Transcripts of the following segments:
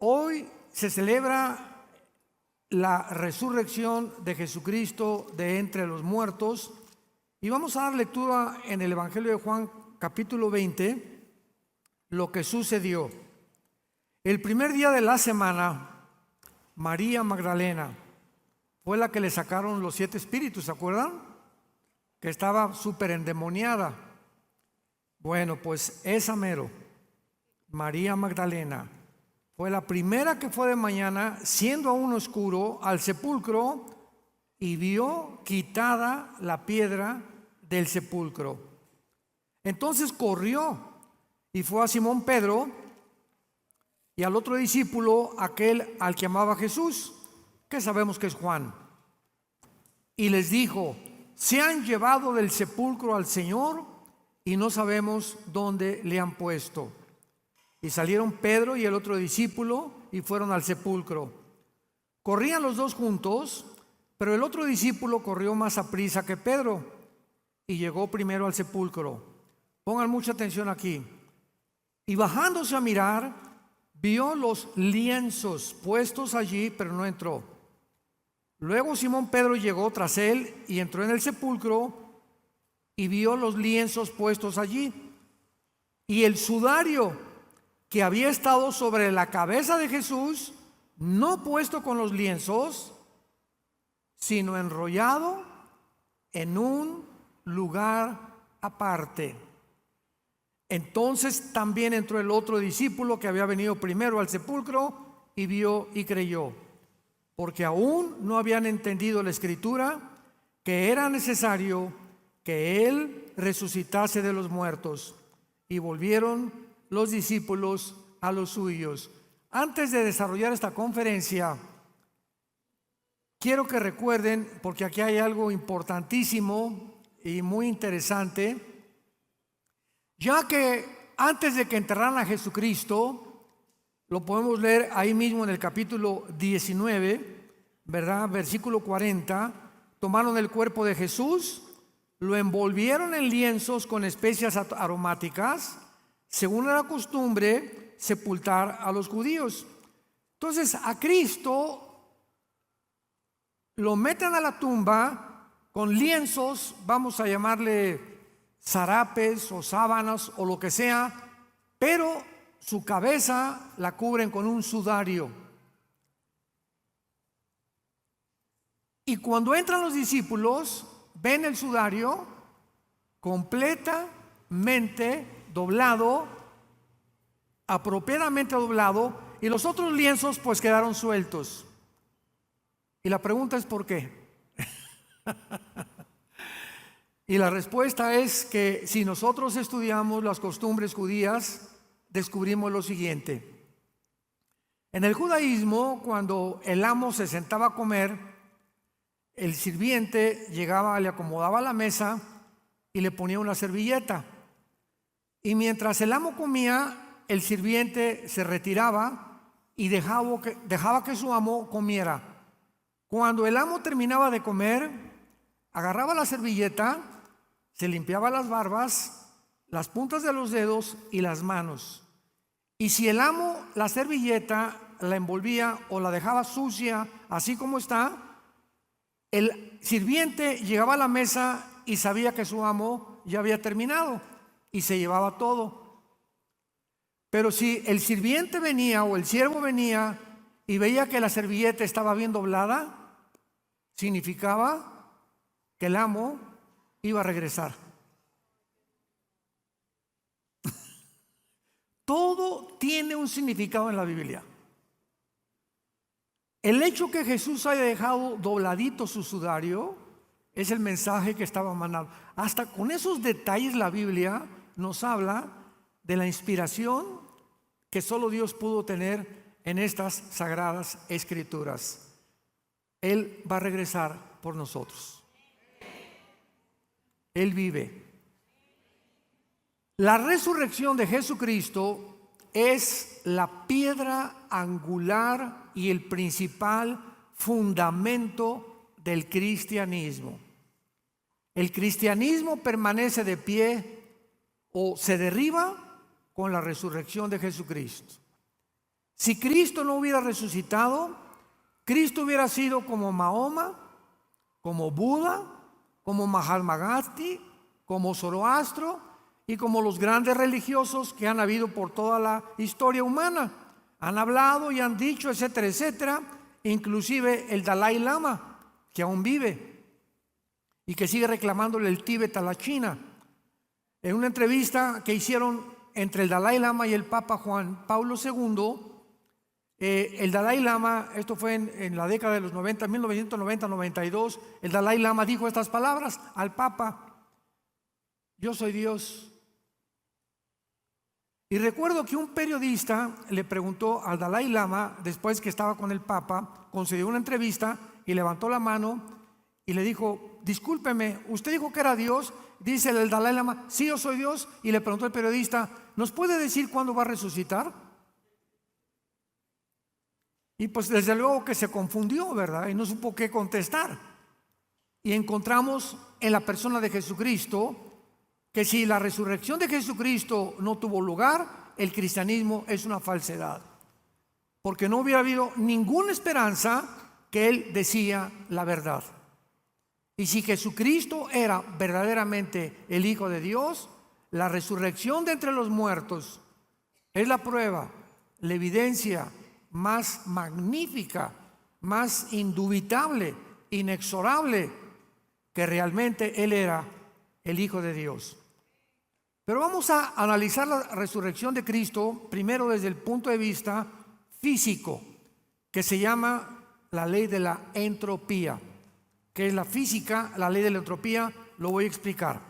Hoy se celebra la resurrección de Jesucristo de entre los muertos y vamos a dar lectura en el Evangelio de Juan capítulo 20, lo que sucedió. El primer día de la semana, María Magdalena fue la que le sacaron los 7 espíritus, ¿se acuerdan? Que estaba súper endemoniada. Bueno, pues esa mero, María Magdalena, fue la primera que fue de mañana, siendo aún oscuro, al sepulcro y vio quitada la piedra del sepulcro. Entonces corrió y fue a Simón Pedro y al otro discípulo, aquel al que amaba Jesús, que sabemos que es Juan, y les dijo: se han llevado del sepulcro al Señor y no sabemos dónde le han puesto. Y salieron Pedro y el otro discípulo y fueron al sepulcro. Corrían los dos juntos, pero el otro discípulo corrió más aprisa que Pedro y llegó primero al sepulcro. Pongan mucha atención aquí. Y bajándose a mirar, vio los lienzos puestos allí, pero no entró. Luego Simón Pedro llegó tras él y entró en el sepulcro y vio los lienzos puestos allí y el sudario que había estado sobre la cabeza de Jesús, no puesto con los lienzos, sino enrollado en un lugar aparte. Entonces también entró el otro discípulo que había venido primero al sepulcro y vio y creyó, porque aún no habían entendido la escritura que era necesario que él resucitase de los muertos. Y volvieron los discípulos a los suyos. Antes de desarrollar esta conferencia, quiero que recuerden, porque aquí hay algo importantísimo y muy interesante, ya que antes de que enterraran a Jesucristo, lo podemos leer ahí mismo en el capítulo 19, ¿verdad? Versículo 40, tomaron el cuerpo de Jesús, lo envolvieron en lienzos con especias aromáticas, según era costumbre sepultar a los judíos. Entonces a Cristo lo meten a la tumba con lienzos, vamos a llamarle zarapes o sábanas o lo que sea, pero su cabeza la cubren con un sudario. Y cuando entran los discípulos, ven el sudario completamente doblado, apropiadamente doblado, y los otros lienzos pues quedaron sueltos. Y la pregunta es ¿por qué? Y la respuesta es que si nosotros estudiamos las costumbres judías, descubrimos lo siguiente. En el judaísmo, cuando el amo se sentaba a comer, el sirviente llegaba, le acomodaba la mesa y le ponía una servilleta. Y mientras el amo comía, el sirviente se retiraba y dejaba que su amo comiera. Cuando el amo terminaba de comer, agarraba la servilleta, se limpiaba las barbas, las puntas de los dedos y las manos. Y si el amo la servilleta la envolvía o la dejaba sucia, así como está, el sirviente llegaba a la mesa y sabía que su amo ya había terminado y se llevaba todo. Pero si el sirviente venía o el siervo venía y veía que la servilleta estaba bien doblada, significaba que el amo iba a regresar. Todo tiene un significado en la Biblia. El hecho que Jesús haya dejado dobladito su sudario es el mensaje que estaba mandando. Hasta con esos detalles la Biblia nos habla de la inspiración que solo Dios pudo tener en estas sagradas escrituras. Él va a regresar por nosotros. Él vive. La resurrección de Jesucristo es la piedra angular y el principal fundamento del cristianismo. El cristianismo permanece de pie o se derriba con la resurrección de Jesucristo. Si Cristo no hubiera resucitado, Cristo hubiera sido como Mahoma, como Buda, como Mahatma Gandhi, como Zoroastro y como los grandes religiosos que han habido por toda la historia humana. Han hablado y han dicho, etcétera, etcétera, inclusive el Dalai Lama, que aún vive y que sigue reclamándole el Tíbet a la China. En una entrevista que hicieron entre el Dalai Lama y el Papa Juan Pablo II, el Dalai Lama, esto fue en la década de los 90, 1990-92, el Dalai Lama dijo estas palabras al Papa: yo soy Dios. Y recuerdo que un periodista le preguntó al Dalai Lama, después que estaba con el Papa, concedió una entrevista y levantó la mano y le dijo: discúlpeme, ¿usted dijo que era Dios? Dice el Dalai Lama: sí, yo soy Dios. Y le preguntó el periodista: ¿nos puede decir cuándo va a resucitar? Y pues desde luego que se confundió, ¿verdad? Y no supo qué contestar. Y encontramos en la persona de Jesucristo que si la resurrección de Jesucristo no tuvo lugar, el cristianismo es una falsedad, porque no hubiera habido ninguna esperanza que Él decía la verdad. Y si Jesucristo era verdaderamente el Hijo de Dios, la resurrección de entre los muertos es la prueba, la evidencia más magnífica, más indubitable, inexorable, que realmente Él era el Hijo de Dios. Pero vamos a analizar la resurrección de Cristo primero desde el punto de vista físico, que se llama la ley de la entropía. ¿Qué es la física? La ley de la entropía, lo voy a explicar.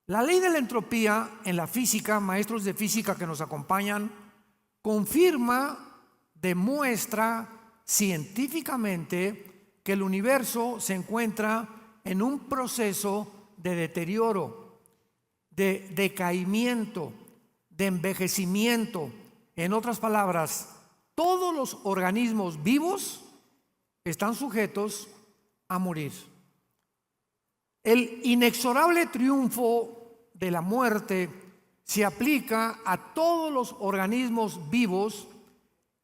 La ley de la entropía en la física, maestros de física que nos acompañan, confirma, demuestra científicamente que el universo se encuentra en un proceso de deterioro, de decaimiento, de envejecimiento. En otras palabras, todos los organismos vivos están sujetos a morir. El inexorable triunfo de la muerte se aplica a todos los organismos vivos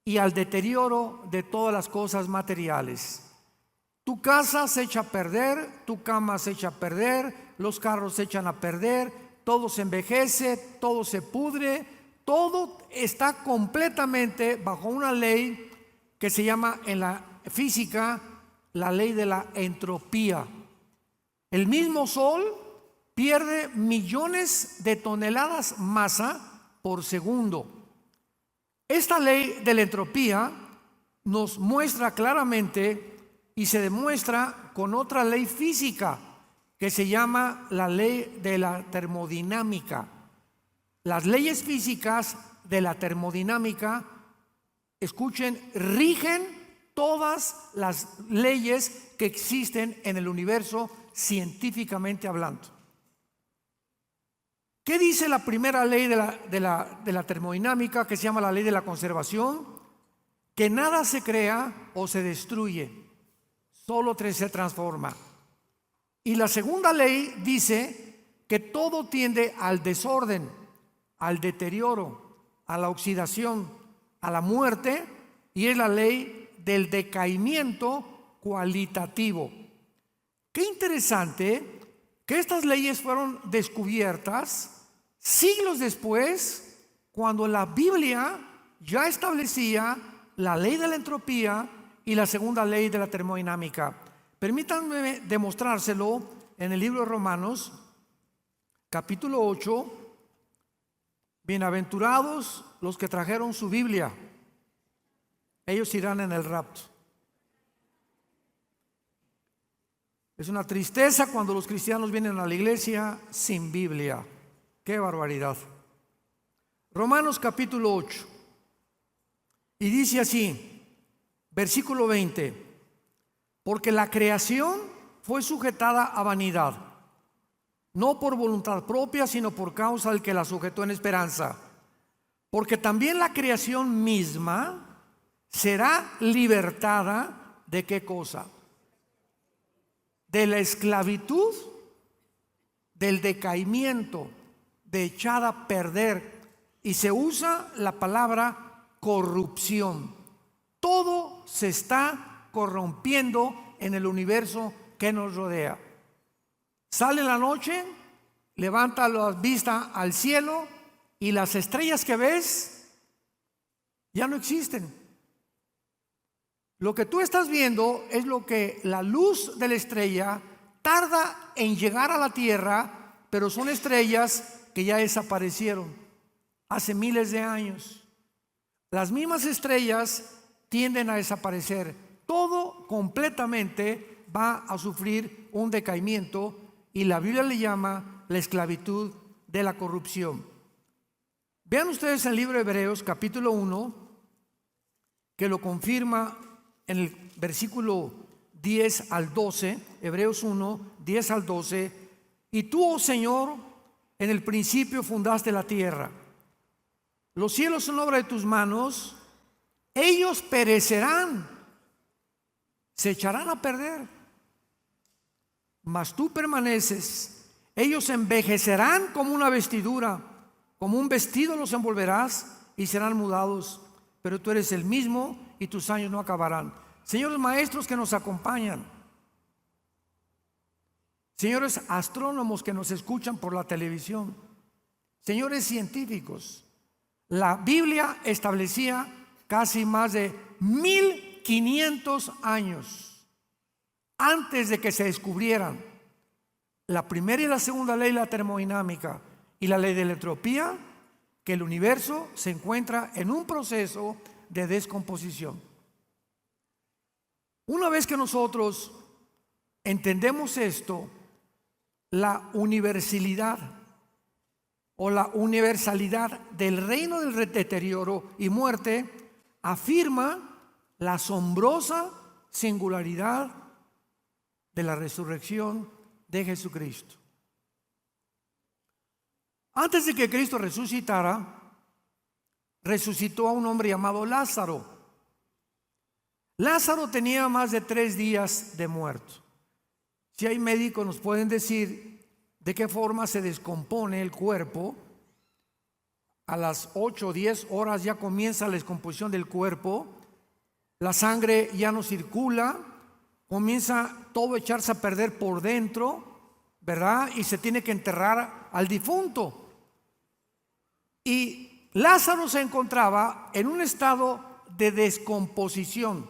y al deterioro de todas las cosas materiales. Tu casa se echa a perder, tu cama se echa a perder, los carros se echan a perder, todo se envejece, todo se pudre, todo está completamente bajo una ley que se llama en la física la ley de la entropía. El mismo Sol pierde millones de toneladas masa por segundo. Esta ley de la entropía nos muestra claramente y se demuestra con otra ley física que se llama la ley de la termodinámica. Las leyes físicas de la termodinámica, escuchen, rigen todas las leyes que existen en el universo científicamente hablando. ¿Qué dice la primera ley de la termodinámica, que se llama la ley de la conservación? Que nada se crea o se destruye, solo se transforma. Y la segunda ley dice que todo tiende al desorden, al deterioro, a la oxidación, a la muerte, y es la ley del decaimiento cualitativo. Qué interesante que estas leyes fueron descubiertas siglos después, cuando la Biblia ya establecía la ley de la entropía y la segunda ley de la termodinámica. Permítanme demostrárselo en el libro de Romanos, capítulo 8. Bienaventurados los que trajeron su Biblia, ellos irán en el rapto. Es una tristeza cuando los cristianos vienen a la iglesia sin Biblia. ¡Qué barbaridad! Romanos capítulo 8. Y dice así, versículo 20: porque la creación fue sujetada a vanidad, no por voluntad propia, sino por causa del que la sujetó en esperanza. Porque también la creación misma será libertada ¿de qué cosa? De la esclavitud, del decaimiento, de echada a perder. Y se usa la palabra corrupción. Todo se está corrompiendo en el universo que nos rodea. Sale la noche, levanta la vista al cielo y las estrellas que ves ya no existen. Lo que tú estás viendo es lo que la luz de la estrella tarda en llegar a la tierra, pero son estrellas que ya desaparecieron hace miles de años. Las mismas estrellas tienden a desaparecer. Todo completamente va a sufrir un decaimiento y la Biblia le llama la esclavitud de la corrupción. Vean ustedes el libro de Hebreos capítulo 1, que lo confirma en el versículo 10 al 12, Hebreos 1, 10 al 12. Y tú, oh Señor, en el principio fundaste la tierra. Los cielos son obra de tus manos, ellos perecerán, se echarán a perder, mas tú permaneces. Ellos envejecerán como una vestidura, como un vestido los envolverás y serán mudados, pero tú eres el mismo y tus años no acabarán. Señores maestros que nos acompañan, señores astrónomos que nos escuchan por la televisión, señores científicos, la Biblia establecía casi más de 1500 años antes de que se descubrieran la primera y la segunda ley, la termodinámica y la ley de la entropía, que el universo se encuentra en un proceso de descomposición. Una vez que nosotros entendemos esto, la universalidad o la universalidad del reino del deterioro y muerte afirma la asombrosa singularidad de la resurrección de Jesucristo. Antes de que Cristo resucitara, resucitó a un hombre llamado Lázaro. Lázaro tenía más de 3 días de muerto. Si hay médicos nos pueden decir de qué forma se descompone el cuerpo. A las 8 o 10 horas ya comienza la descomposición del cuerpo. La sangre ya no circula, comienza todo a echarse a perder por dentro, ¿verdad? Y se tiene que enterrar al difunto. Y Lázaro se encontraba en un estado de descomposición.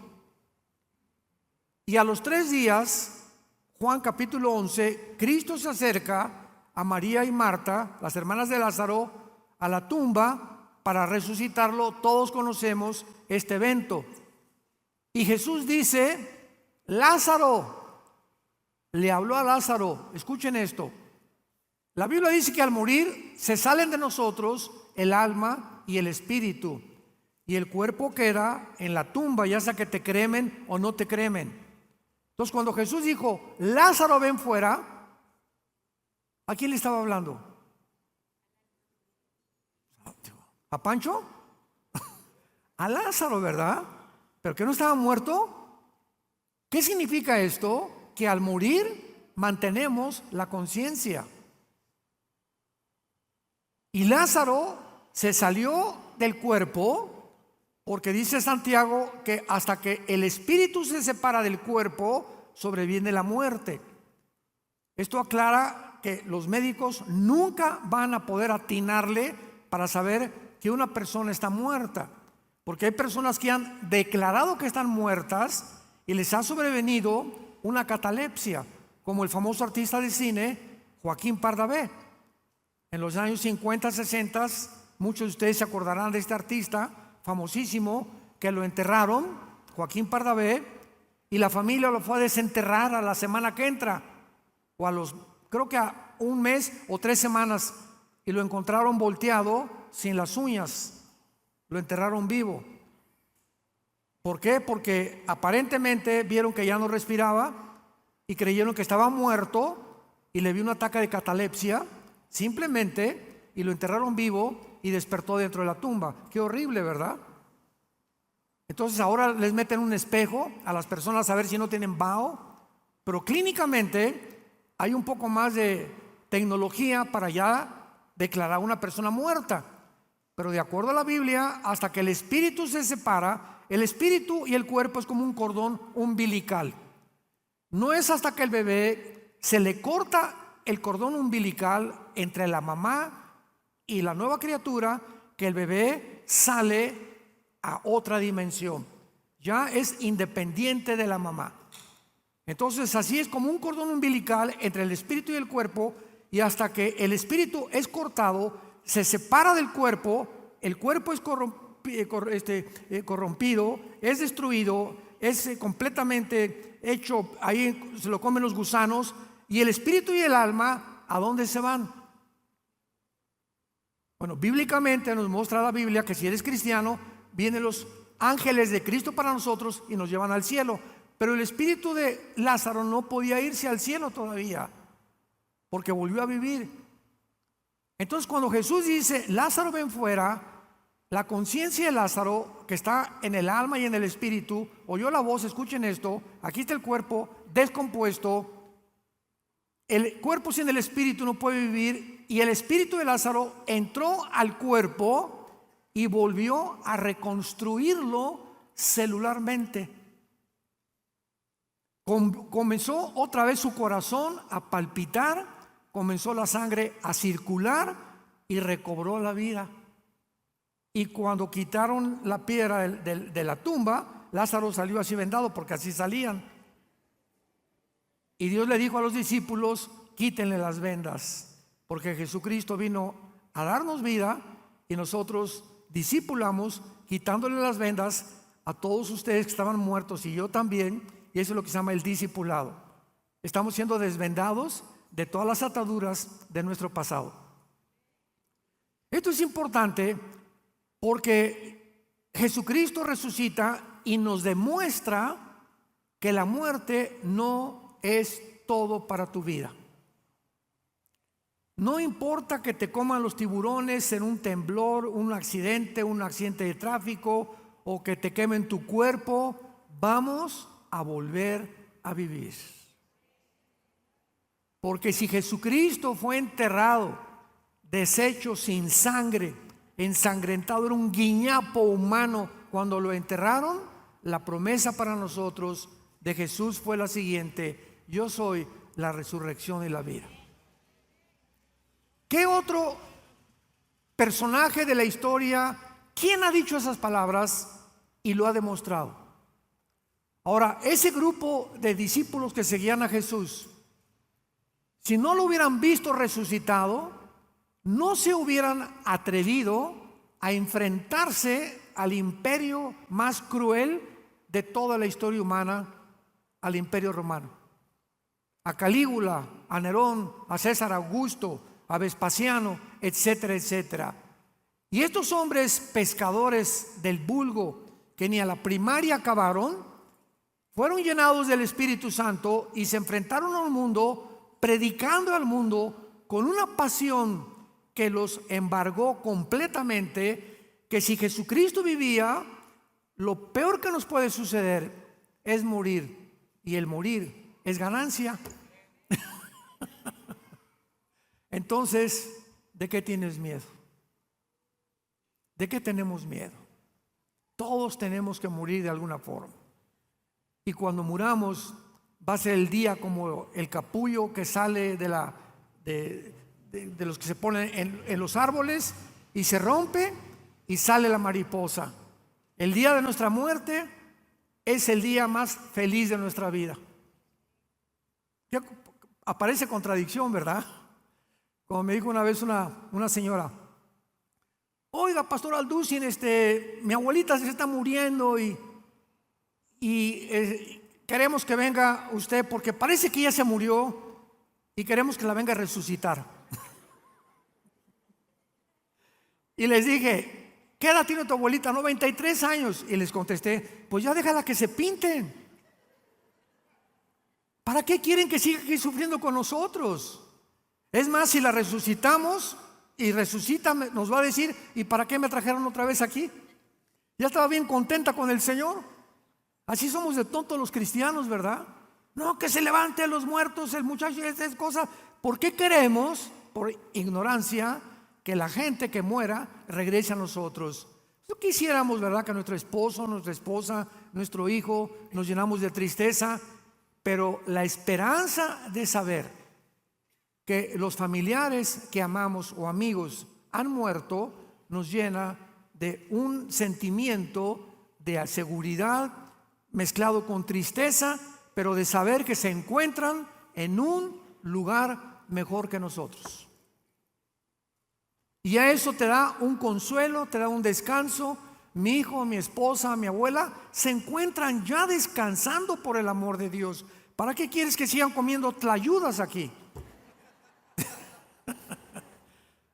Y a los 3 días, Juan capítulo 11, Cristo se acerca a María y Marta, las hermanas de Lázaro, a la tumba para resucitarlo. Todos conocemos este evento. Y Jesús dice: Lázaro, le habló a Lázaro. Escuchen esto. La Biblia dice que al morir se salen de nosotros el alma y el espíritu, y el cuerpo queda en la tumba, ya sea que te cremen o no te cremen. Entonces, cuando Jesús dijo: Lázaro, ven fuera, ¿a quién le estaba hablando? ¿A Pancho? A Lázaro, ¿verdad? ¿Pero que no estaba muerto? ¿Qué significa esto? Que al morir mantenemos la conciencia. Y Lázaro se salió del cuerpo, porque dice Santiago que hasta que el espíritu se separa del cuerpo, sobreviene la muerte. Esto aclara que los médicos nunca van a poder atinarle para saber que una persona está muerta, porque hay personas que han declarado que están muertas y les ha sobrevenido una catalepsia, como el famoso artista de cine Joaquín Pardavé. En los años 50, 60, muchos de ustedes se acordarán de este artista famosísimo, que lo enterraron, Joaquín Pardavé, y la familia lo fue a desenterrar a la semana que entra, o a los, creo que a 1 mes o 3 semanas, y lo encontraron volteado, sin las uñas, lo enterraron vivo. ¿Por qué? Porque aparentemente vieron que ya no respiraba y creyeron que estaba muerto, y le dio un ataque de catalepsia simplemente, y lo enterraron vivo y despertó dentro de la tumba. Qué horrible, ¿verdad? Entonces ahora les meten un espejo a las personas a ver si no tienen vaho, pero clínicamente hay un poco más de tecnología para ya declarar a una persona muerta. pero de acuerdo a la Biblia, hasta que el espíritu se separa, el espíritu y el cuerpo es como un cordón umbilical. No es hasta que el bebé se le corta el cordón umbilical entre la mamá y la nueva criatura que el bebé sale a otra dimensión. Ya es independiente de la mamá. Entonces así es como un cordón umbilical entre el espíritu y el cuerpo, y hasta que el espíritu es cortado, se separa del cuerpo, el cuerpo es corrompido, es destruido, es completamente hecho, ahí se lo comen los gusanos, y el espíritu y el alma, ¿a dónde se van? Bueno, bíblicamente nos muestra la Biblia que si eres cristiano, vienen los ángeles de Cristo para nosotros y nos llevan al cielo. Pero el espíritu de Lázaro no podía irse al cielo todavía, porque volvió a vivir. Entonces cuando Jesús dice, Lázaro ven fuera, la conciencia de Lázaro, que está en el alma y en el espíritu, oyó la voz, escuchen esto, aquí está el cuerpo descompuesto, el cuerpo sin el espíritu no puede vivir, y el espíritu de Lázaro entró al cuerpo y volvió a reconstruirlo celularmente. Comenzó otra vez su corazón a palpitar, comenzó la sangre a circular y recobró la vida. Y cuando quitaron la piedra de la tumba, Lázaro salió así vendado, porque así salían. Y Dios le dijo a los discípulos, quítenle las vendas, porque Jesucristo vino a darnos vida y nosotros discipulamos quitándole las vendas a todos ustedes que estaban muertos, y yo también. Y eso es lo que se llama el discipulado. Estamos siendo desvendados de todas las ataduras de nuestro pasado. Esto es importante porque Jesucristo resucita y nos demuestra que la muerte no es todo para tu vida. No importa que te coman los tiburones en un temblor, un accidente de tráfico, o que te quemen tu cuerpo, vamos a volver a vivir. Porque si Jesucristo fue enterrado, deshecho, sin sangre, ensangrentado, era un guiñapo humano cuando lo enterraron, la promesa para nosotros de Jesús fue la siguiente: yo soy la resurrección y la vida. ¿Qué otro personaje de la historia, quién ha dicho esas palabras y lo ha demostrado? Ahora, ese grupo de discípulos que seguían a Jesús, si no lo hubieran visto resucitado, no se hubieran atrevido a enfrentarse al imperio más cruel de toda la historia humana, al imperio romano. A Calígula, a Nerón, a César Augusto, a Vespasiano, etcétera, etcétera. Y estos hombres pescadores del vulgo, que ni a la primaria acabaron, fueron llenados del Espíritu Santo y se enfrentaron al mundo, predicando al mundo con una pasión que los embargó completamente, que si Jesucristo vivía, lo peor que nos puede suceder es morir, y el morir es ganancia. Entonces, ¿de qué tienes miedo? ¿De qué tenemos miedo? Todos tenemos que morir de alguna forma. Y cuando muramos, va a ser el día como el capullo que sale de los que se ponen en los árboles, y se rompe y sale la mariposa. El día de nuestra muerte es el día más feliz de nuestra vida. Ya aparece contradicción, ¿verdad? Como me dijo una vez una señora: oiga, pastor Alducin, mi abuelita se está muriendo y queremos que venga usted, porque parece que ya se murió y queremos que la venga a resucitar. Y les dije: ¿qué edad tiene tu abuelita? 93 años. Y les contesté: pues ya déjala que se pinten. ¿Para qué quieren que siga aquí sufriendo con nosotros? Es más, si la resucitamos y resucita, nos va a decir: ¿y para qué me trajeron otra vez aquí? Ya estaba bien contenta con el Señor. Así somos de tontos los cristianos, ¿verdad? No, que se levante a los muertos el muchacho, es cosa. ¿Por qué queremos, por ignorancia, que la gente que muera regrese a nosotros. No quisiéramos, ¿verdad?, que nuestro esposo, nuestra esposa, nuestro hijo nos llenamos de tristeza, pero la esperanza de saber que los familiares que amamos o amigos han muerto nos llena de un sentimiento de seguridad mezclado con tristeza, pero de saber que se encuentran en un lugar mejor que nosotros. Y a eso te da un consuelo, te da un descanso. Mi hijo, mi esposa, mi abuela se encuentran ya descansando por el amor de Dios. ¿Para qué quieres que sigan comiendo tlayudas aquí?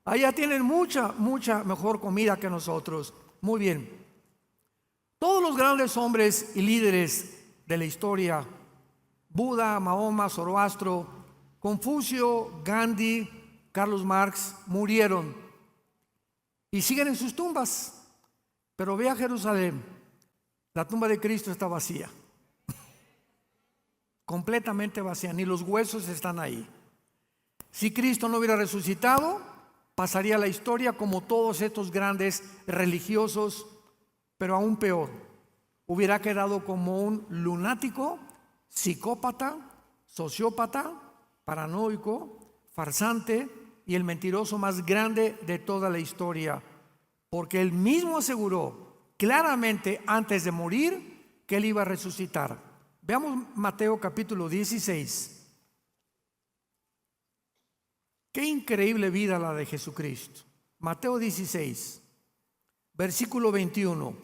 Allá tienen mucha mejor comida que nosotros. Muy bien. Todos los grandes hombres y líderes de la historia, Buda, Mahoma, Zoroastro, Confucio, Gandhi, Carlos Marx, murieron y siguen en sus tumbas. Pero ve a Jerusalén, la tumba de Cristo está vacía, completamente vacía, ni los huesos están ahí. Si Cristo no hubiera resucitado, pasaría la historia como todos estos grandes religiosos, pero aún peor, hubiera quedado como un lunático, psicópata, sociópata, paranoico, farsante y el mentiroso más grande de toda la historia, porque él mismo aseguró claramente antes de morir que él iba a resucitar. Veamos Mateo capítulo 16. Qué increíble vida la de Jesucristo. Mateo 16, versículo 21.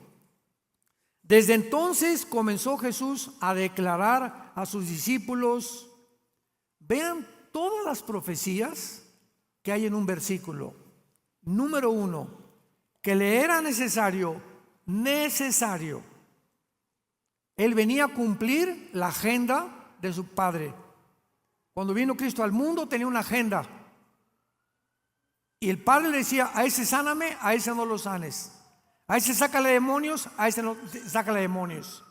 Desde entonces comenzó Jesús a declarar a sus discípulos, vean todas las profecías que hay en un versículo. Número 1, que le era necesario. Él venía a cumplir la agenda de su Padre. Cuando vino Cristo al mundo tenía una agenda. Y el Padre le decía, a ese sáname, a ese no lo sanes. A ese sácale demonios, a ese no sácale demonios.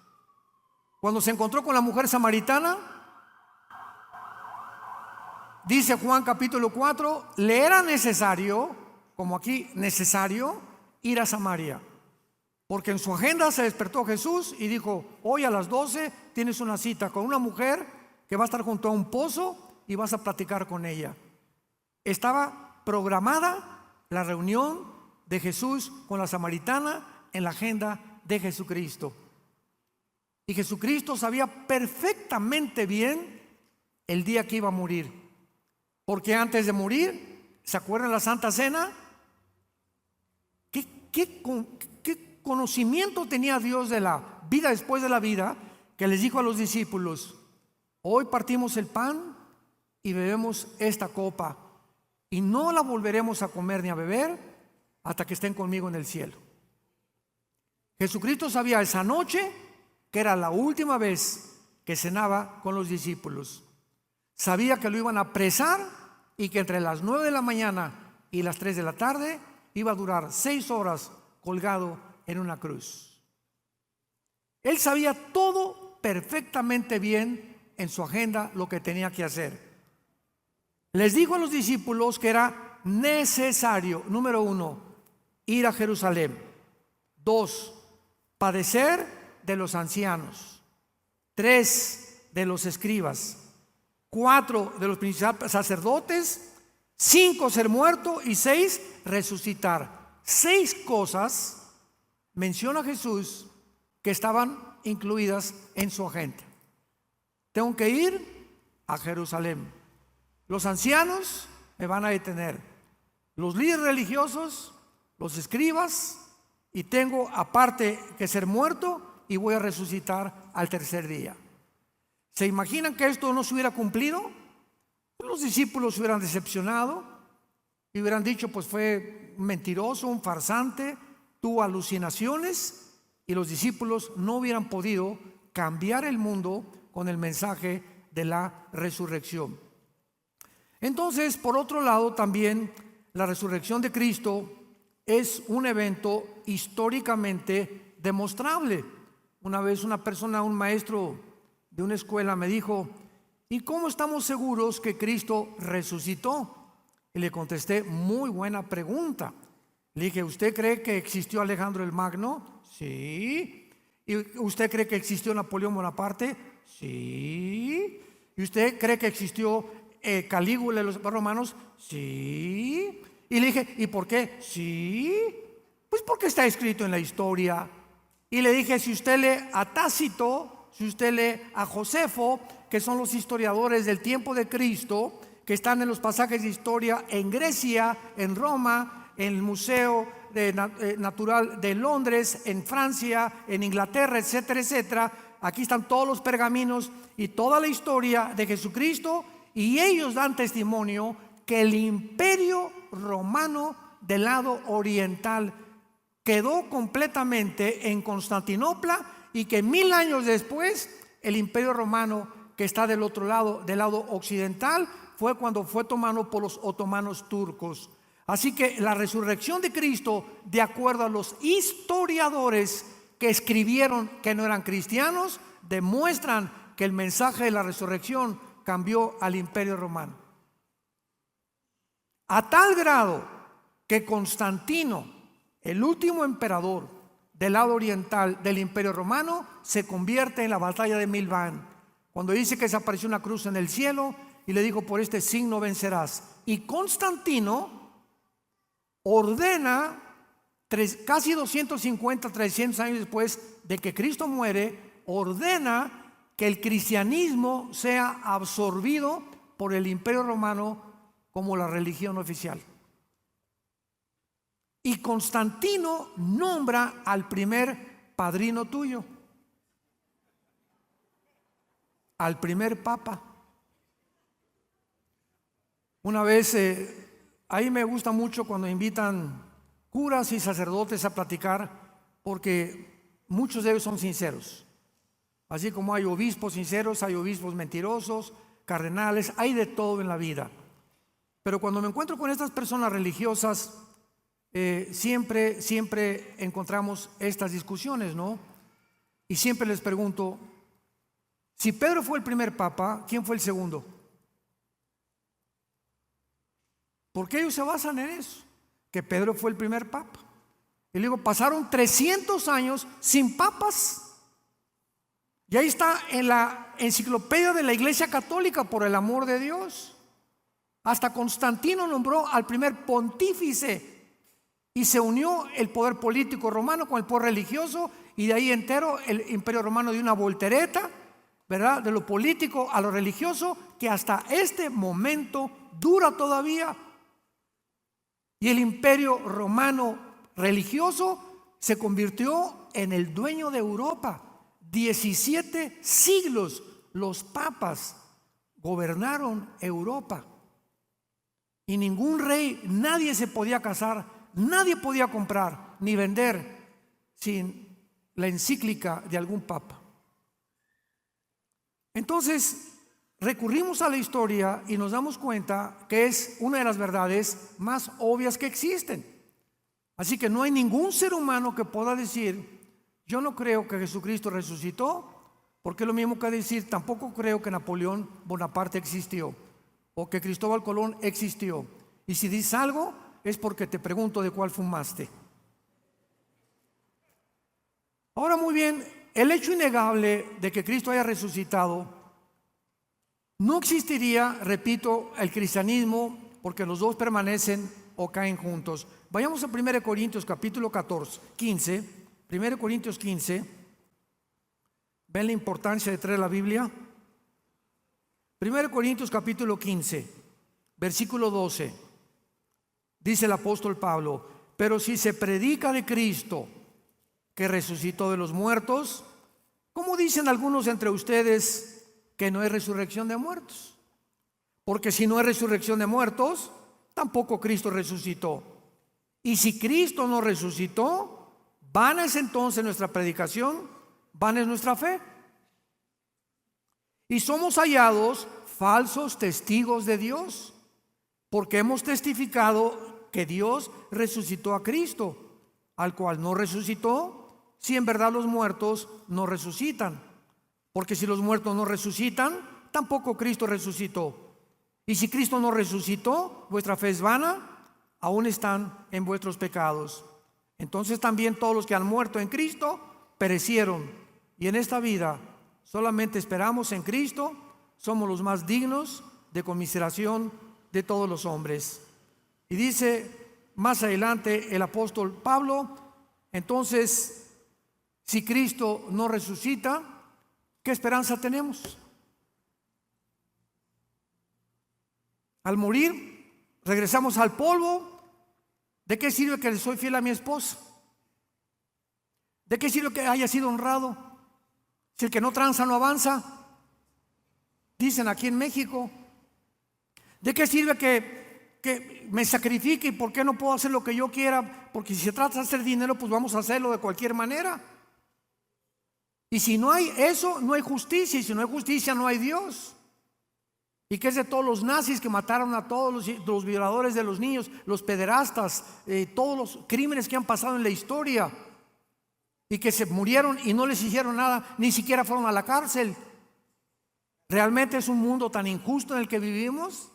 Cuando se encontró con la mujer samaritana, dice Juan capítulo 4, le era necesario, como aquí necesario, ir a Samaria. Porque en su agenda se despertó Jesús y dijo, hoy a las 12 tienes una cita con una mujer que va a estar junto a un pozo y vas a platicar con ella. Estaba programada la reunión de Jesús con la samaritana en la agenda de Jesucristo. Y Jesucristo sabía perfectamente bien el día que iba a morir. Porque antes de morir, ¿se acuerdan la Santa Cena? ¿Qué conocimiento tenía Dios de la vida después de la vida? Que les dijo a los discípulos, hoy partimos el pan y bebemos esta copa y no la volveremos a comer ni a beber hasta que estén conmigo en el cielo. Jesucristo sabía esa noche que era la última vez que cenaba con los discípulos. Sabía que lo iban a apresar y que entre las 9 de la mañana y las 3 de la tarde iba a durar 6 horas colgado en una cruz. Él sabía todo perfectamente bien en su agenda lo que tenía que hacer. Les dijo a los discípulos que era necesario, número 1, ir a Jerusalén. 2, padecer de los ancianos. 3, de los escribas. 4, de los principales sacerdotes. 5, ser muerto. Y 6, resucitar. 6 cosas menciona Jesús que estaban incluidas en su agenda. Tengo que ir a Jerusalén. Los ancianos me van a detener. Los líderes religiosos, los escribas, y tengo aparte que ser muerto y voy a resucitar al tercer día. ¿Se imaginan que esto no se hubiera cumplido? Los discípulos se hubieran decepcionado y hubieran dicho, pues fue un mentiroso, un farsante, tuvo alucinaciones, y los discípulos no hubieran podido cambiar el mundo con el mensaje de la resurrección. Entonces, por otro lado, también la resurrección de Cristo es un evento históricamente demostrable. Una vez una persona, un maestro de una escuela me dijo, ¿y cómo estamos seguros que Cristo resucitó? Y le contesté, muy buena pregunta. Le dije, ¿usted cree que existió Alejandro el Magno? Sí. ¿Y usted cree que existió Napoleón Bonaparte? Sí. ¿Y usted cree que existió Calígula y los romanos? Sí. Y le dije, ¿y por qué? Sí. Pues porque está escrito en la historia. Y le dije, si usted lee a Tácito, si usted lee a Josefo, que son los historiadores del tiempo de Cristo, que están en los pasajes de historia en Grecia, en Roma, en el Museo Natural de Londres, en Francia, en Inglaterra, etcétera, etcétera. Aquí están todos los pergaminos y toda la historia de Jesucristo, y ellos dan testimonio que el imperio romano del lado oriental quedó completamente en Constantinopla, y que 1000 años después el imperio romano que está del otro lado, del lado occidental, fue cuando fue tomado por los otomanos turcos. Así que la resurrección de Cristo, de acuerdo a los historiadores que escribieron, que no eran cristianos, demuestran que el mensaje de la resurrección cambió al imperio romano. A tal grado que Constantino, el último emperador del lado oriental del imperio romano, se convierte en la batalla de Milván, cuando dice que se apareció una cruz en el cielo y le dijo, por este signo vencerás. Y Constantino ordena, casi 250, 300 años después de que Cristo muere, ordena que el cristianismo sea absorbido por el imperio romano como la religión oficial. Y Constantino nombra al primer padrino tuyo, al primer papa. Una vez, ahí me gusta mucho cuando invitan curas y sacerdotes a platicar, porque muchos de ellos son sinceros. Así como hay obispos sinceros, hay obispos mentirosos, cardenales, hay de todo en la vida. Pero cuando me encuentro con estas personas religiosas, siempre encontramos estas discusiones, ¿no? Y siempre les pregunto, si Pedro fue el primer papa, ¿quién fue el segundo? Porque ellos se basan en eso, que Pedro fue el primer papa. Y le digo, pasaron 300 años sin papas. Y ahí está en la enciclopedia de la Iglesia Católica, por el amor de Dios. Hasta Constantino nombró al primer pontífice, y se unió el poder político romano con el poder religioso, y de ahí entero el imperio romano dio una voltereta, ¿verdad? De lo político a lo religioso, que hasta este momento dura todavía. Y el imperio romano religioso se convirtió en el dueño de Europa. 17 siglos los papas gobernaron Europa. Y ningún rey, nadie se podía casar, nadie podía comprar ni vender sin la encíclica de algún papa. Entonces recurrimos a la historia y nos damos cuenta que es una de las verdades más obvias que existen. Así que no hay ningún ser humano que pueda decir, yo no creo que Jesucristo resucitó, porque es lo mismo que decir, tampoco creo que Napoleón Bonaparte existió, o que Cristóbal Colón existió. Y si dices algo, es porque te pregunto de cuál fumaste. Ahora, muy bien, el hecho innegable de que Cristo haya resucitado, no existiría, repito, el cristianismo, porque los dos permanecen o caen juntos. Vayamos a 1 Corintios capítulo 15. 1 Corintios 15. ¿Ven la importancia de traer la Biblia? 1 Corintios capítulo 15, versículo 12. Dice el apóstol Pablo, pero si se predica de Cristo que resucitó de los muertos, ¿cómo dicen algunos entre ustedes que no hay resurrección de muertos? Porque si no hay resurrección de muertos, tampoco Cristo resucitó. Y si Cristo no resucitó, vana es entonces nuestra predicación, vana es nuestra fe. Y somos hallados falsos testigos de Dios, porque hemos testificado que Dios resucitó a Cristo, al cual no resucitó, si en verdad los muertos no resucitan. Porque si los muertos no resucitan, tampoco Cristo resucitó. Y si Cristo no resucitó, vuestra fe es vana, aún están en vuestros pecados. Entonces también todos los que han muerto en Cristo perecieron. Y en esta vida solamente esperamos en Cristo, somos los más dignos de conmiseración de todos los hombres. Y dice más adelante el apóstol Pablo, entonces, si Cristo no resucita, ¿qué esperanza tenemos? Al morir, regresamos al polvo. ¿De qué sirve que le soy fiel a mi esposa? ¿De qué sirve que haya sido honrado? Si el que no tranza no avanza, dicen aquí en México. ¿De qué sirve que me sacrifique y por qué no puedo hacer lo que yo quiera? Porque si se trata de hacer dinero, pues vamos a hacerlo de cualquier manera. Y si no hay eso, no hay justicia. Y si no hay justicia, no hay Dios. ¿Y qué es de todos los nazis que mataron a todos los violadores de los niños, los pederastas, todos los crímenes que han pasado en la historia? Y que se murieron y no les hicieron nada, ni siquiera fueron a la cárcel. ¿Realmente es un mundo tan injusto en el que vivimos?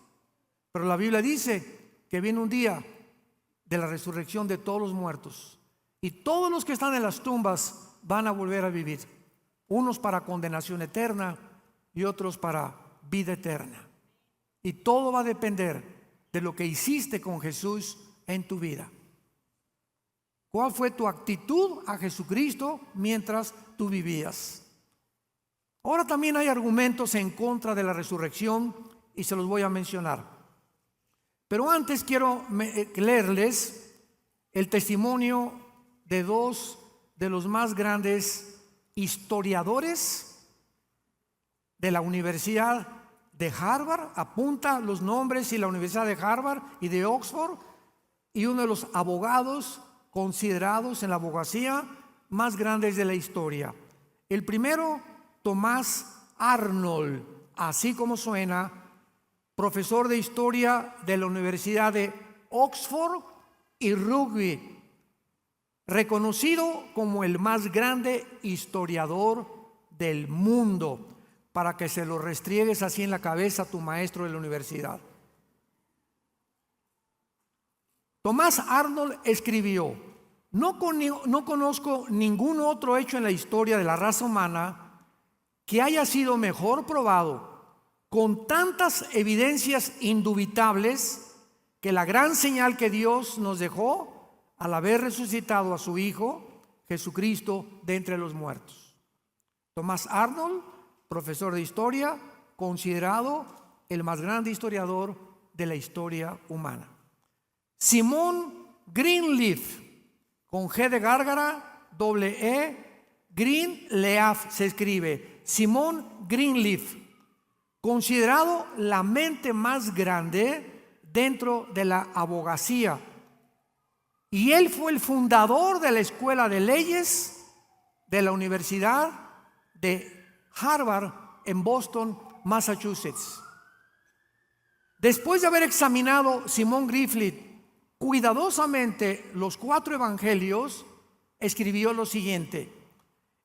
Pero la Biblia dice que viene un día de la resurrección de todos los muertos. Y todos los que están en las tumbas van a volver a vivir. Unos para condenación eterna y otros para vida eterna. Y todo va a depender de lo que hiciste con Jesús en tu vida. ¿Cuál fue tu actitud a Jesucristo mientras tú vivías? Ahora también hay argumentos en contra de la resurrección y se los voy a mencionar. Pero antes quiero leerles el testimonio de dos de los más grandes historiadores de la Universidad de Harvard. Apunta los nombres: y la Universidad de Harvard y de Oxford, y uno de los abogados considerados en la abogacía más grandes de la historia. El primero, Thomas Arnold, así como suena, profesor de historia de la Universidad de Oxford y Rugby, reconocido como el más grande historiador del mundo, para que se lo restriegues así en la cabeza a tu maestro de la universidad. Thomas Arnold escribió: no conozco ningún otro hecho en la historia de la raza humana que haya sido mejor probado con tantas evidencias indubitables que la gran señal que Dios nos dejó al haber resucitado a su Hijo Jesucristo de entre los muertos. Thomas Arnold, profesor de historia, considerado el más grande historiador de la historia humana. Simón Greenleaf, con G de gárgara, doble E, Greenleaf se escribe, Simón Greenleaf, considerado la mente más grande dentro de la abogacía. Y él fue el fundador de la Escuela de Leyes de la Universidad de Harvard en Boston, Massachusetts. Después de haber examinado Simón Greenleaf cuidadosamente los 4 evangelios, escribió lo siguiente: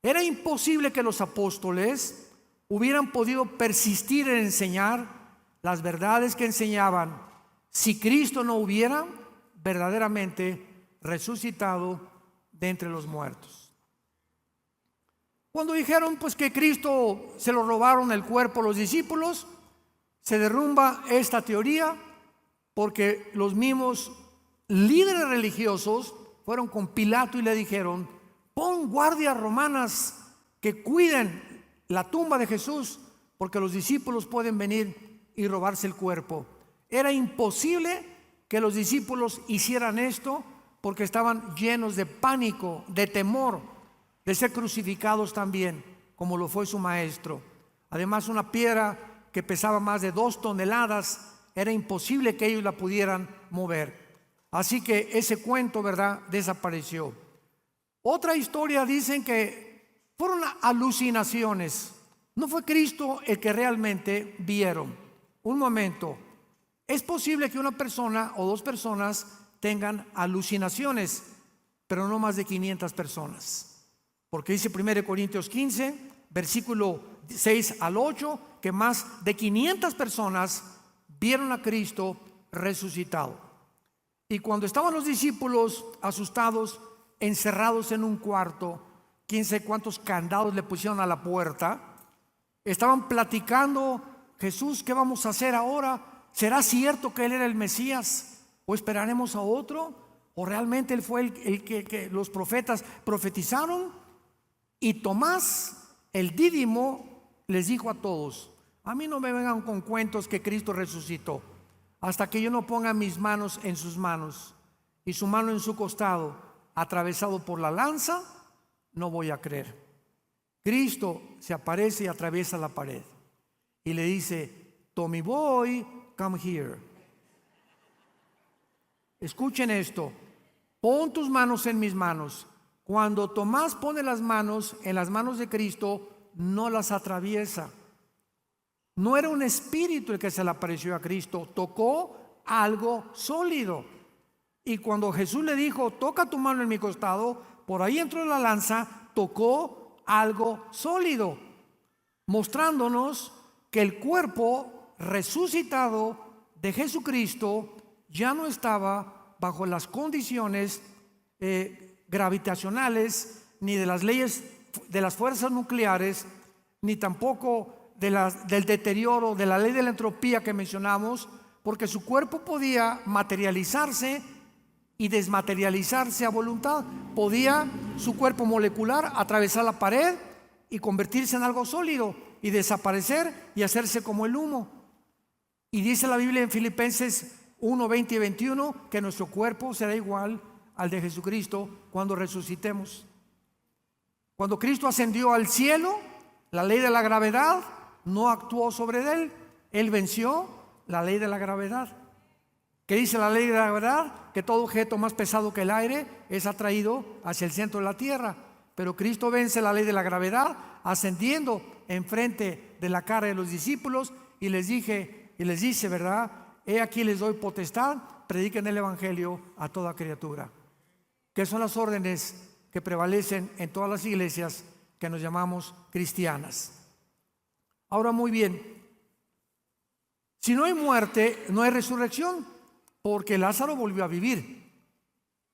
era imposible que los apóstoles hubieran podido persistir en enseñar las verdades que enseñaban si Cristo no hubiera verdaderamente resucitado de entre los muertos. Cuando dijeron pues que Cristo se lo robaron el cuerpo los discípulos, se derrumba esta teoría, porque los mismos líderes religiosos fueron con Pilato y le dijeron: pon guardias romanas que cuiden la tumba de Jesús, porque los discípulos pueden venir y robarse el cuerpo. Era imposible que los discípulos hicieran esto, porque estaban llenos de pánico, de temor de ser crucificados también, como lo fue su maestro. Además, una piedra que pesaba más de 2 toneladas, era imposible que ellos la pudieran mover. Así que ese cuento, ¿verdad?, desapareció. Otra historia dicen que fueron alucinaciones. No fue Cristo el que realmente vieron. Un momento, es posible que una persona o 2 personas tengan alucinaciones, pero no más de 500 personas. Porque dice 1 Corintios 15, versículo 6 al 8, que más de 500 personas vieron a Cristo resucitado. Y cuando estaban los discípulos asustados, encerrados en un cuarto, quién sabe cuántos candados le pusieron a la puerta, estaban platicando: Jesús, ¿qué vamos a hacer ahora? ¿Será cierto que Él era el Mesías? ¿O esperaremos a otro? ¿O realmente Él fue el que los profetas profetizaron? Y Tomás, el dídimo, les dijo a todos: a mí no me vengan con cuentos que Cristo resucitó. Hasta que yo no ponga mis manos en sus manos y su mano en su costado, atravesado por la lanza, no voy a creer. Cristo se aparece y atraviesa la pared y le dice: Tommy boy, come here. Escuchen esto: pon tus manos en mis manos. Cuando Tomás pone las manos en las manos de Cristo, no las atraviesa. No era un espíritu el que se le apareció a Cristo, tocó algo sólido. Y cuando Jesús le dijo: toca tu mano en mi costado, por ahí entró la lanza, tocó algo sólido, mostrándonos que el cuerpo resucitado de Jesucristo ya no estaba bajo las condiciones gravitacionales, ni de las leyes de las fuerzas nucleares, ni tampoco del deterioro, de la ley de la entropía que mencionamos, porque su cuerpo podía materializarse y desmaterializarse a voluntad. Podía su cuerpo molecular atravesar la pared y convertirse en algo sólido y desaparecer y hacerse como el humo. Y dice la Biblia en Filipenses 1, 20 y 21 que nuestro cuerpo será igual al de Jesucristo cuando resucitemos. Cuando Cristo ascendió al cielo, la ley de la gravedad no actuó sobre él. Él venció la ley de la gravedad. ¿Qué dice la ley de la gravedad? Que todo objeto más pesado que el aire es atraído hacia el centro de la tierra. Pero Cristo vence la ley de la gravedad ascendiendo enfrente de la cara de los discípulos y les dice, ¿verdad? He aquí les doy potestad, prediquen el evangelio a toda criatura. Que son las órdenes que prevalecen en todas las iglesias que nos llamamos cristianas. Ahora, muy bien, si no hay muerte, no hay resurrección, porque Lázaro volvió a vivir,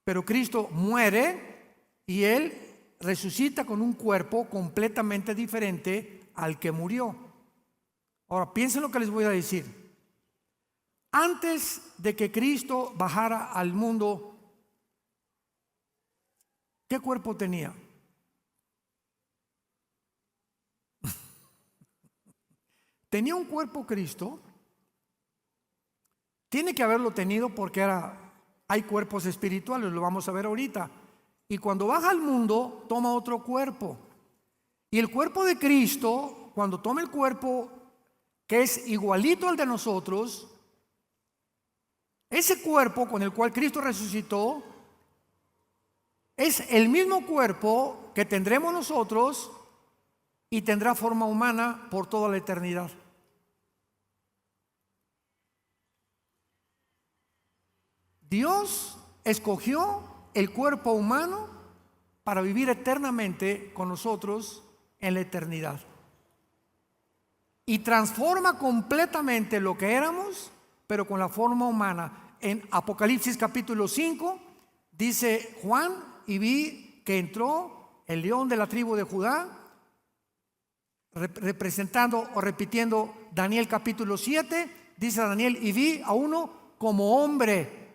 pero Cristo muere y Él resucita con un cuerpo completamente diferente al que murió. Ahora, piensen lo que les voy a decir. Antes de que Cristo bajara al mundo, ¿qué cuerpo tenía? Tenía un cuerpo Cristo. Tiene que haberlo tenido porque hay cuerpos espirituales, lo vamos a ver ahorita. Y cuando baja al mundo, toma otro cuerpo. Y el cuerpo de Cristo, cuando toma el cuerpo que es igualito al de nosotros, ese cuerpo con el cual Cristo resucitó, es el mismo cuerpo que tendremos nosotros y tendrá forma humana por toda la eternidad. Dios escogió el cuerpo humano para vivir eternamente con nosotros en la eternidad. Y transforma completamente lo que éramos, pero con la forma humana. En Apocalipsis capítulo 5 dice Juan: y vi que entró el león de la tribu de Judá, representando o repitiendo Daniel capítulo 7, dice Daniel: y vi a uno como hombre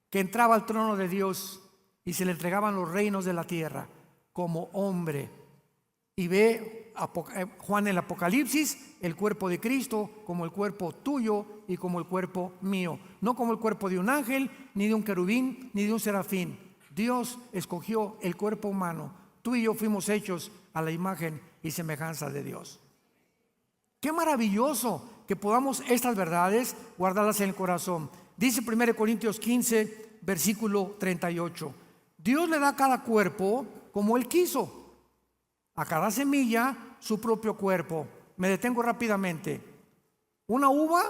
que entraba al trono de Dios y se le entregaban los reinos de la tierra, como hombre. Y ve Juan en el Apocalipsis el cuerpo de Cristo como el cuerpo tuyo y como el cuerpo mío, no como el cuerpo de un ángel, ni de un querubín, ni de un serafín. Dios escogió el cuerpo humano. Tú y yo fuimos hechos a la imagen y semejanza de Dios. Qué maravilloso que podamos estas verdades guardarlas en el corazón. Dice 1 Corintios 15, versículo 38. Dios le da a cada cuerpo como Él quiso. A cada semilla su propio cuerpo. Me detengo rápidamente. Una uva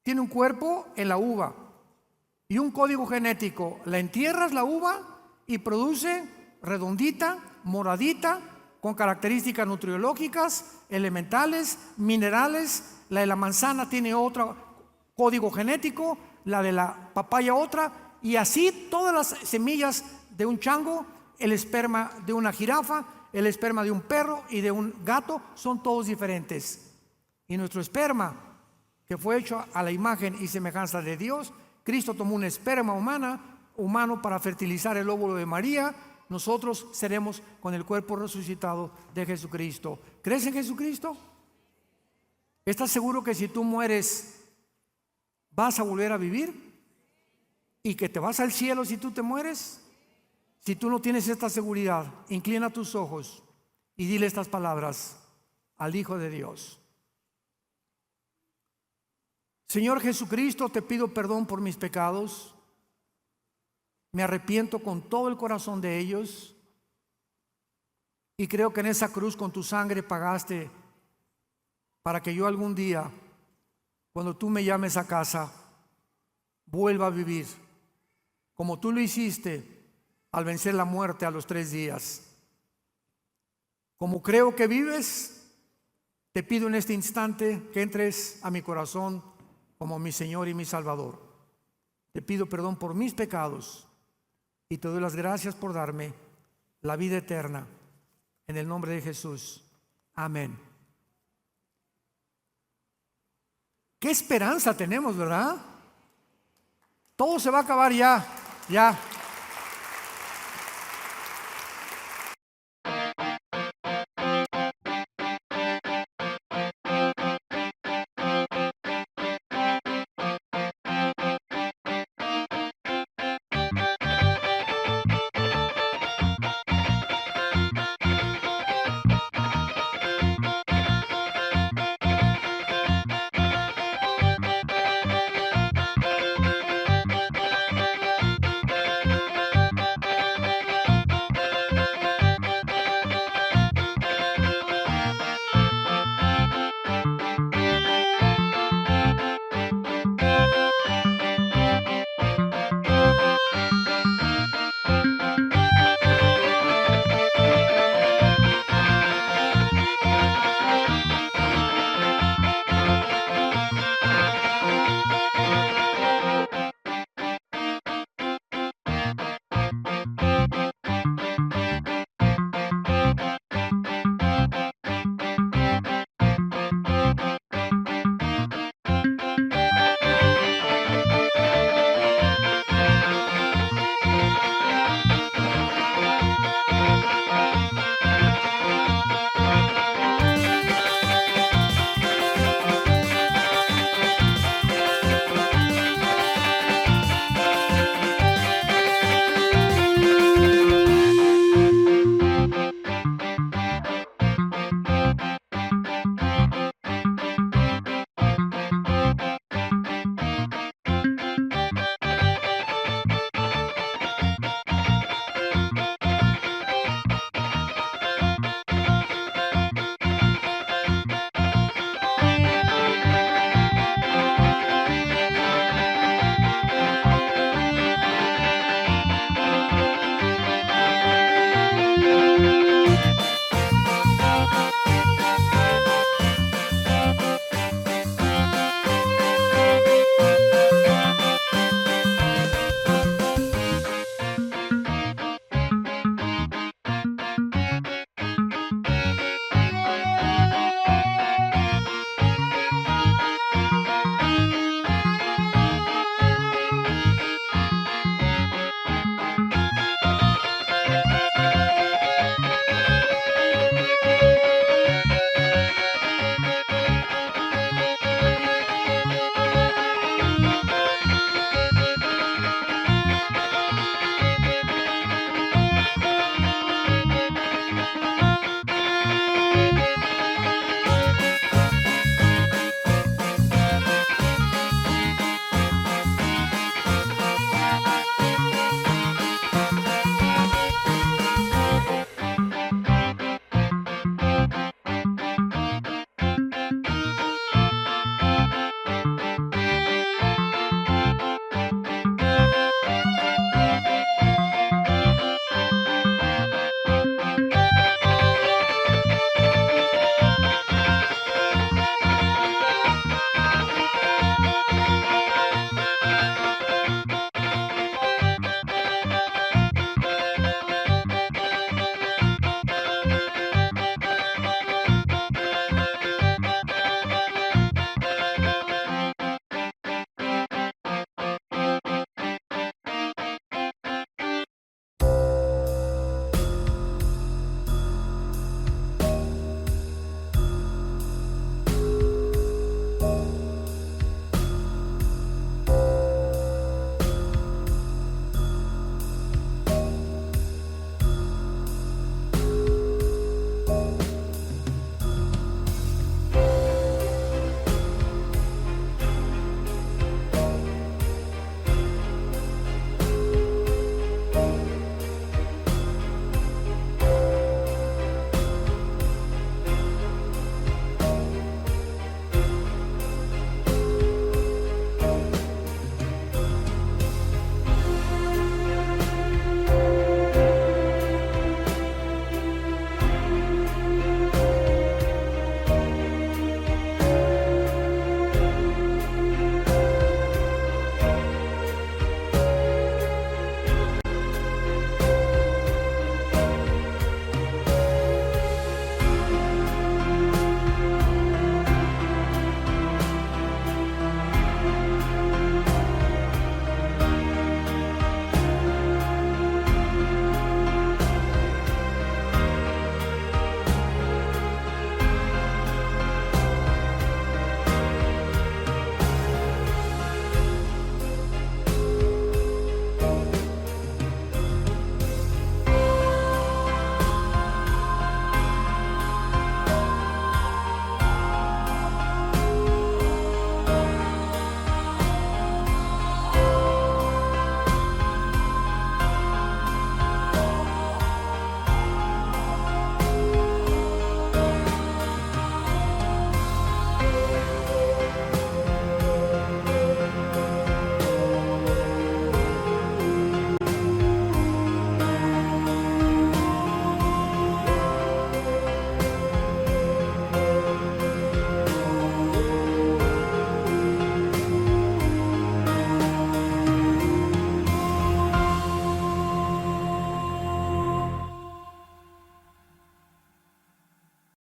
tiene un cuerpo en la uva y un código genético. La entierras la uva y produce redondita, moradita, con características nutriológicas, elementales, minerales. La de la manzana tiene código genético, la de la papaya otra, y así todas las semillas de un chango, el esperma de una jirafa, el esperma de un perro y de un gato, son todos diferentes. Y nuestro esperma, que fue hecho a la imagen y semejanza de Dios, Cristo tomó un esperma humano para fertilizar el óvulo de María. Nosotros seremos con el cuerpo resucitado de Jesucristo. ¿Crees en Jesucristo? ¿Estás seguro que si tú mueres vas a volver a vivir? ¿Y que te vas al cielo si tú te mueres? Si tú no tienes esta seguridad, inclina tus ojos y dile estas palabras al Hijo de Dios. Señor Jesucristo, te pido perdón por mis pecados. Me arrepiento con todo el corazón de ellos y creo que en esa cruz con tu sangre pagaste para que yo algún día, cuando tú me llames a casa, vuelva a vivir como tú lo hiciste al vencer la muerte a los 3 días. Como creo que vives, te pido en este instante que entres a mi corazón como mi Señor y mi Salvador. Te pido perdón por mis pecados y te doy las gracias por darme la vida eterna. En el nombre de Jesús. Amén. Qué esperanza tenemos, ¿verdad? Todo se va a acabar ya.